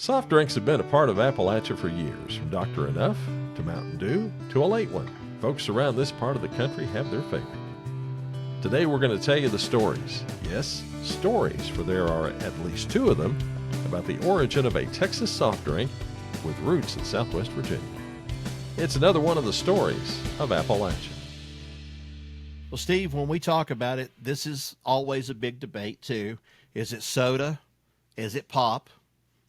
Soft drinks have been a part of Appalachia for years, from Dr. Enough to Mountain Dew to a late one. Folks around this part of the country have their favorite. Today we're going to tell you the stories. Yes, stories, for there are at least two of them about the origin of a Texas soft drink with roots in Southwest Virginia. It's another one of the stories of Appalachia. Well, Steve, when we talk about it, this is always a big debate too. Is it soda? Is it pop?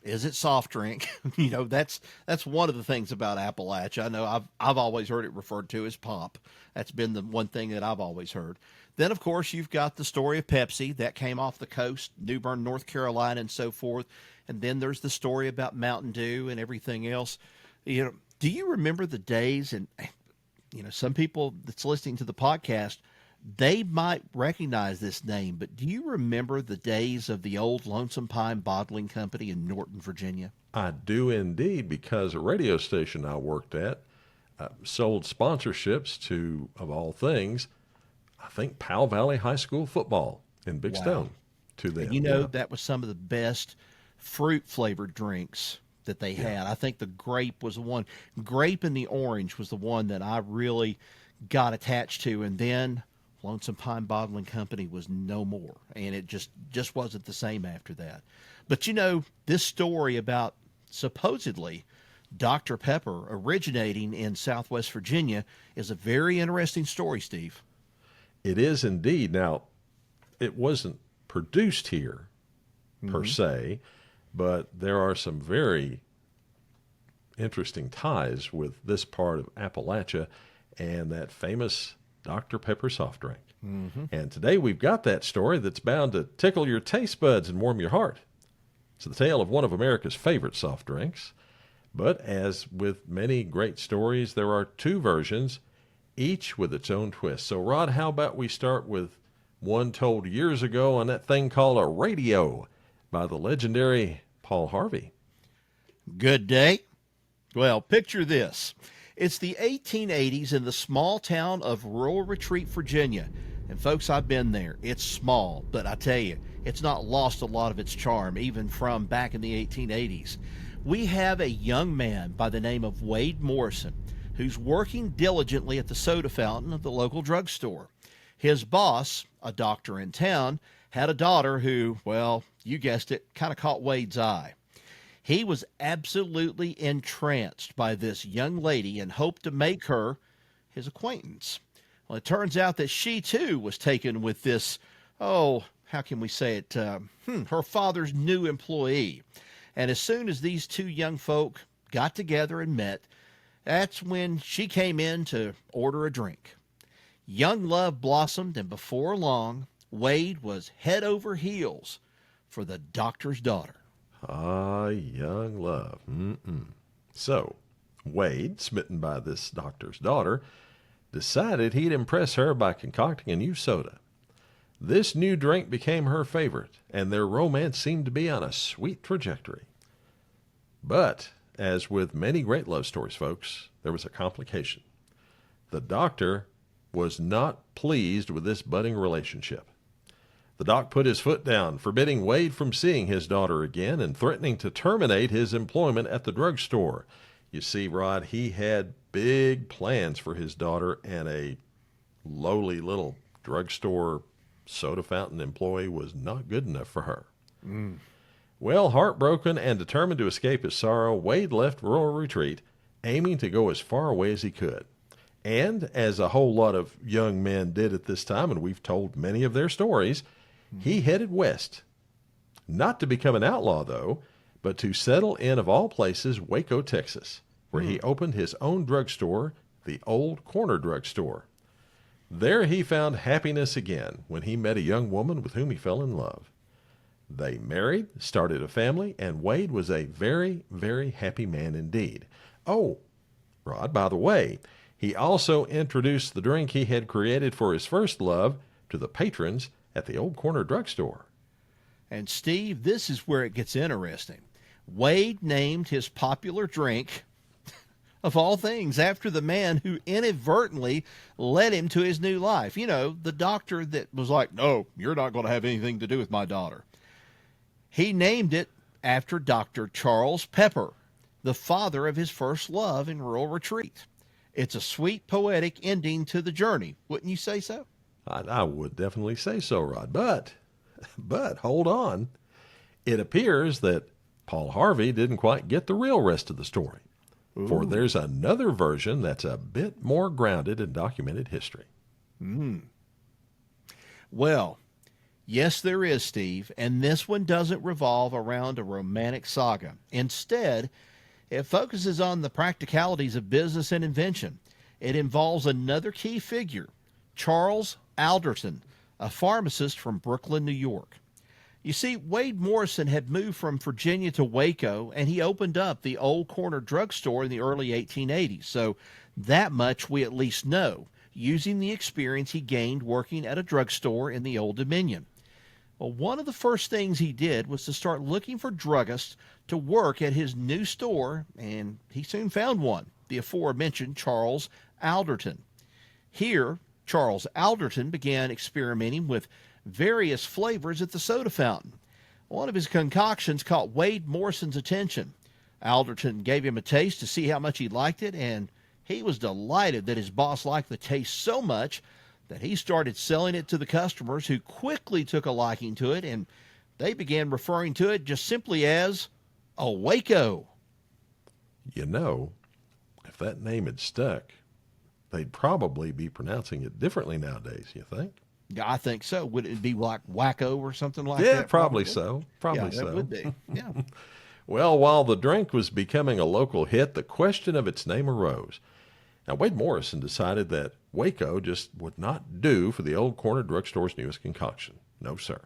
Is it soft drink? You know, that's one of the things about Appalachia. I know I've always heard it referred to as pop. That's been the one thing that I've always heard. Then, of course, you've got the story of Pepsi that came off the coast, New Bern, North Carolina, and so forth. And then there's the story about Mountain Dew and everything else. You know, do you remember the days? And you know, some people that's listening to the podcast, they might recognize this name, but do you remember the days of the old Lonesome Pine Bottling Company in Norton, Virginia? I do indeed, because a radio station I worked at sold sponsorships to, of all things, I think Powell Valley High School football in Big Stone to them. And you know, that was some of the best fruit-flavored drinks that they had. I think the grape was the one. Grape and the orange was the one that I really got attached to, and then Lonesome Pine Bottling Company was no more, and it just wasn't the same after that. But you know, this story about supposedly Dr. Pepper originating in Southwest Virginia is a very interesting story, Steve. It is indeed. Now, it wasn't produced here per se, but there are some very interesting ties with this part of Appalachia and that famous Dr. Pepper soft drink. And today we've got that story that's bound to tickle your taste buds and warm your heart. It's the tale of one of America's favorite soft drinks. But as with many great stories, there are two versions, each with its own twist. So, Rod, how about we start with one told years ago on that thing called a radio by the legendary Paul Harvey? Good day. Well, picture this. It's the 1880s in the small town of Rural Retreat, Virginia. And folks, I've been there. It's small, but I tell you, it's not lost a lot of its charm, even from back in the 1880s. We have a young man by the name of WadeMorrison who's working diligently at the soda fountain of the local drugstore. His boss, a doctor in town, had a daughter who, well, you guessed it, kind of caught Wade's eye. He was absolutely entranced by this young lady and hoped to make her his acquaintance. Well, it turns out that she, too, was taken with this, how can we say it, her father's new employee. And as soon as these two young folk got together and met, that's when she came in to order a drink. Young love blossomed, and before long, Wade was head over heels for the doctor's daughter. Ah, young love. So, Wade, smitten by this doctor's daughter, decided he'd impress her by concocting a new soda. This new drink became her favorite, and their romance seemed to be on a sweet trajectory. But, as with many great love stories, folks, there was a complication. The doctor was not pleased with this budding relationship. The doc put his foot down, forbidding Wade from seeing his daughter again and threatening to terminate his employment at the drugstore. You see, Rod, he had big plans for his daughter, and a lowly little drugstore soda fountain employee was not good enough for her. Well, heartbroken and determined to escape his sorrow, Wade left Rural Retreat, aiming to go as far away as he could. And as a whole lot of young men did at this time, and we've told many of their stories, he headed west. Not to become an outlaw, though, but to settle in, of all places, Waco, Texas, where he opened his own drugstore, the Old Corner Drugstore. There he found happiness again when he met a young woman with whom he fell in love. They married, started a family, and Wade was a very, very happy man indeed. Oh, Rod, by the way, he also introduced the drink he had created for his first love to the patrons at the Old Corner Drugstore. And Steve, this is where it gets interesting. Wade named his popular drink, of all things, after the man who inadvertently led him to his new life. You know, the doctor that was like, no, you're not going to have anything to do with my daughter. He named it after Dr. Charles Pepper, the father of his first love in rural retreat. It's a sweet, poetic ending to the journey. Wouldn't you say so? I would definitely say so, Rod. But hold on. It appears that Paul Harvey didn't quite get the real rest of the story. Ooh. For there's another version that's a bit more grounded in documented history. Well, yes, there is, Steve, and this one doesn't revolve around a romantic saga. Instead, it focuses on the practicalities of business and invention. It involves another key figure, CharlesAlderton, a pharmacist from Brooklyn, New York. You see, WadeMorrison had moved from Virginia to Waco, and he opened up the Old Corner drugstore in the early 1880s. So that much we at least know, using the experience he gained working at a drugstore in the Old Dominion. Well, one of the first things he did was to start looking for druggists to work at his new store, and he soon found one, the aforementioned CharlesAlderton. Here, CharlesAlderton began experimenting with various flavors at the soda fountain. One of his concoctions caught WadeMorrison's attention. Alderton gave him a taste to see how much he liked it, and he was delighted that his boss liked the taste so much that he started selling it to the customers, who quickly took a liking to it, and they began referring to it just simply as a Waco. You know, if that name had stuck, they'd probably be pronouncing it differently nowadays, you think? I think so. Would it be like Waco or something like that? Yeah, probably so. Probably yeah, so. It would be. Yeah. Well, while the drink was becoming a local hit, the question of its name arose. Now, WadeMorrison decided that Waco just would not do for the Old Corner drugstore's newest concoction. No, sir.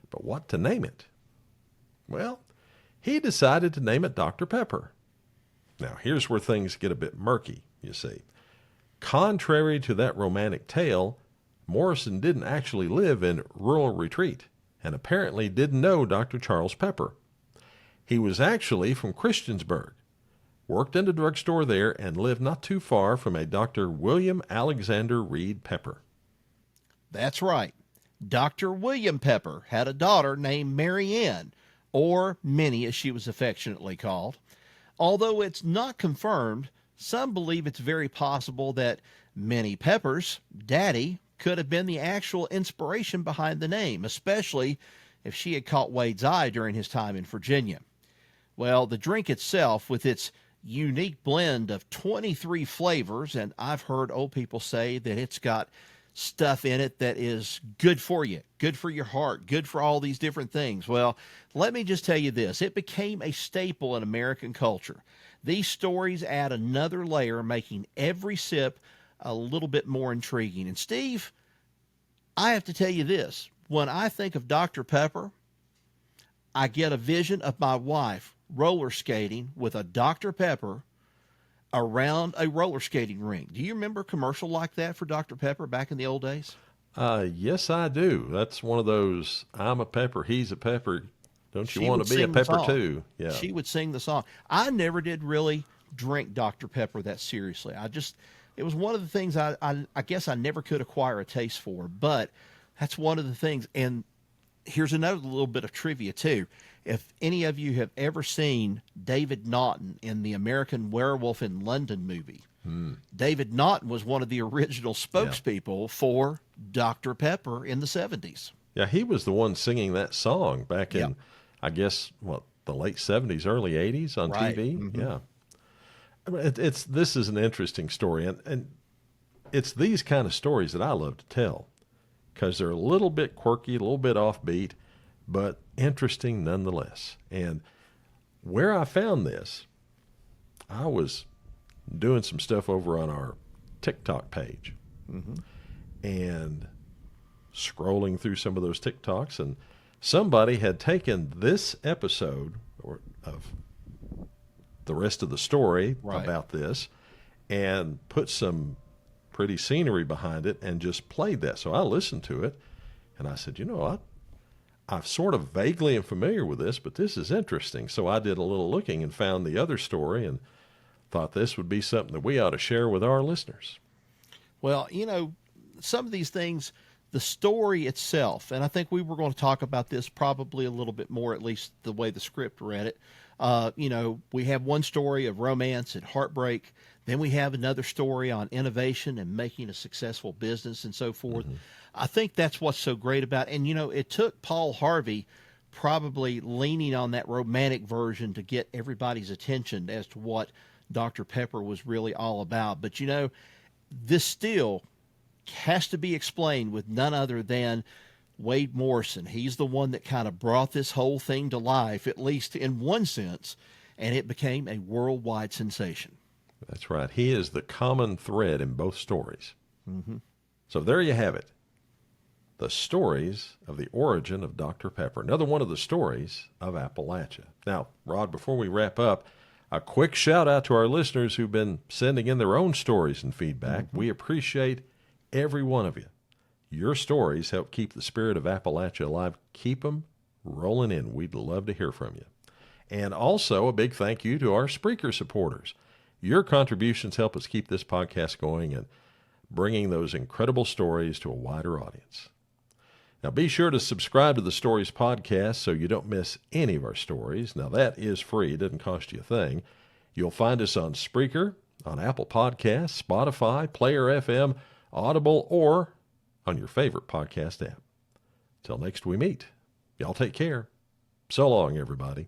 But what to name it? Well, he decided to name it Dr. Pepper. Now, here's where things get a bit murky, you see. Contrary to that romantic tale, Morrison didn't actually live in rural retreat and apparently didn't know Dr. Charles Pepper. He was actually from Christiansburg, worked in a drugstore there, and lived not too far from a Dr. William Alexander Reed Pepper. That's right. Dr. William Pepper had a daughter named Maryanne, or Minnie as she was affectionately called. Although it's not confirmed, some believe it's very possible that Minnie Pepper's daddy could have been the actual inspiration behind the name, especially if she had caught Wade's eye during his time in Virginia. Well, the drink itself, with its unique blend of 23 flavors, and I've heard old people say that it's got stuff in it that is good for you, good for your heart, good for all these different things. Well, let me just tell you this. It became a staple in American culture. These stories add another layer, making every sip a little bit more intriguing. And Steve, I have to tell you this. When I think of Dr. Pepper, I get a vision of my wife roller skating with a Dr. Pepper around a roller skating rink. Do you remember a commercial like that for Dr. Pepper back in the old days? Yes, I do. That's one of those, I'm a pepper, he's a pepper. Don't you She want would to be a sing the pepper song. too? Yeah. She would sing the song. I never did really drink Dr. Pepper that seriously. It was one of the things I guess I never could acquire a taste for, but that's one of the things. And here's another little bit of trivia too. If any of you have ever seen David Naughton in the American Werewolf in London movie, David Naughton was one of the original spokespeople for Dr. Pepper in the 70s. Yeah, he was the one singing that song back in, I guess, the late 70s, early 80s on Right. TV. Mm-hmm. Yeah. I mean, this is an interesting story, and it's these kind of stories that I love to tell because they're a little bit quirky, a little bit offbeat, but interesting nonetheless. And where I found this, I was doing some stuff over on our TikTok page and scrolling through some of those TikToks, and somebody had taken this episode of the rest of the story about this and put some pretty scenery behind it and just played that. So I listened to it and I said, I'm sort of vaguely am familiar with this, but this is interesting. So I did a little looking and found the other story and thought this would be something that we ought to share with our listeners. Well, some of these things, the story itself, and I think we were going to talk about this probably a little bit more, at least the way the script read it. We have one story of romance and heartbreak. Then we have another story on innovation and making a successful business and so forth. Mm-hmm. I think that's what's so great about it. And, it took Paul Harvey probably leaning on that romantic version to get everybody's attention as to what Dr. Pepper was really all about. But, this still has to be explained with none other than WadeMorrison. He's the one that kind of brought this whole thing to life, at least in one sense, and it became a worldwide sensation. That's right. He is the common thread in both stories. Mm-hmm. So there you have it. The stories of the origin of Dr. Pepper. Another one of the stories of Appalachia. Now, Rod, before we wrap up, a quick shout out to our listeners who've been sending in their own stories and feedback. Mm-hmm. We appreciate every one of you. Your stories help keep the spirit of Appalachia alive. Keep them rolling in. We'd love to hear from you. And also a big thank you to our Spreaker supporters. Your contributions help us keep this podcast going and bringing those incredible stories to a wider audience. Now, be sure to subscribe to the Stories Podcast so you don't miss any of our stories. Now, that is free. It doesn't cost you a thing. You'll find us on Spreaker, on Apple Podcasts, Spotify, Player FM, Audible, or on your favorite podcast app. Till next we meet, y'all take care. So long, everybody.